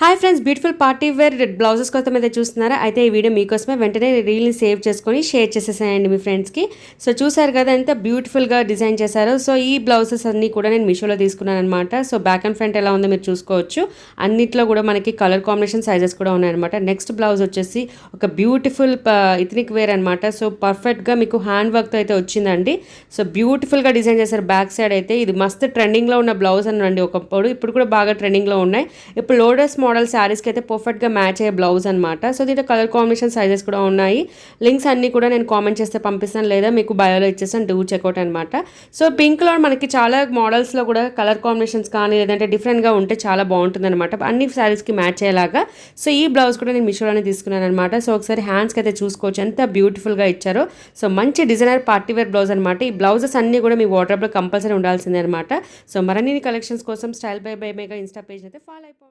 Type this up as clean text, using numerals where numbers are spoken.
Hi friends, beautiful party wear blouses కోసం అయితే చూస్తున్నారా? అయితే ఈ వీడియో మీకోసమే. వెంటనే రీల్ని సేవ్ చేసుకొని షేర్ చేసేసాయండి మీ ఫ్రెండ్స్కి. సో చూసారు కదా ఎంత బ్యూటిఫుల్గా డిజైన్ చేశారో. సో ఈ బ్లౌజెస్ అన్నీ కూడా నేను మీషోలో తీసుకున్నాను అనమాట. సో బ్యాక్ అండ్ ఫ్రంట్ ఎలా ఉందో మీరు చూసుకోవచ్చు. అన్నిట్లో కూడా మనకి కలర్ కాంబినేషన్ సైజెస్ కూడా ఉన్నాయన్నమాట. నెక్స్ట్ బ్లౌజ్ వచ్చేసి ఒక బ్యూటిఫుల్ ఇథనిక్ వేర్ అనమాట. సో పర్ఫెక్ట్గా మీకు హ్యాండ్ వర్క్తో అయితే వచ్చిందండి. సో బ్యూటిఫుల్గా డిజైన్ చేశారు. బ్యాక్ సైడ్ అయితే ఇది మస్తు ట్రెండింగ్లో ఉన్న బ్లౌజ్ అనండి ఒకప్పుడు. ఇప్పుడు కూడా బాగా ట్రెండింగ్లో ఉన్నాయి. ఇప్పుడు లోటస్ మోడల్ శారీస్కి అయితే పర్ఫెక్ట్గా మ్యాచ్ అయ్యే బ్లౌజ్ అనమాట. సో దీంట్లో కలర్ కాంబినేషన్ సైజెస్ కూడా ఉన్నాయి. లింక్స్ అన్నీ కూడా నేను కామెంట్ చేస్తే పంపిస్తాను, లేదా మీకు బయోలో ఇచ్చేస్తాను. డూ చెక్అవుట్ అనమాట. సో పింక్లో మనకి చాలా మోడల్స్లో కూడా కలర్ కాంబినేషన్స్ కానీ లేదంటే డిఫరెంట్గా ఉంటే చాలా బాగుంటుంది అనమాట. అన్ని శారీస్కి మ్యాచ్ అయ్యేలాగా. సో ఈ బ్లౌజ్ కూడా నేను మీషోలోనే తీసుకున్నాను అనమాట. సో ఒకసారి హ్యాండ్స్కి అయితే చూసుకోవచ్చు ఎంత బ్యూటిఫుల్గా ఇచ్చారో. సో మంచి డిజైనర్ పార్టీ వేర్ బ్లౌజ్ అనమాట. ఈ బ్లౌజెస్ అన్నీ కూడా మీ వార్డ్రోబ్లో కంపల్సరీ ఉండాల్సిందే అనమాట. సో మరిన్ని కలెక్షన్స్ కోసం స్టైల్ బై మేగా ఇన్స్టా పేజ్ అయితే ఫాలో అయిపోండి.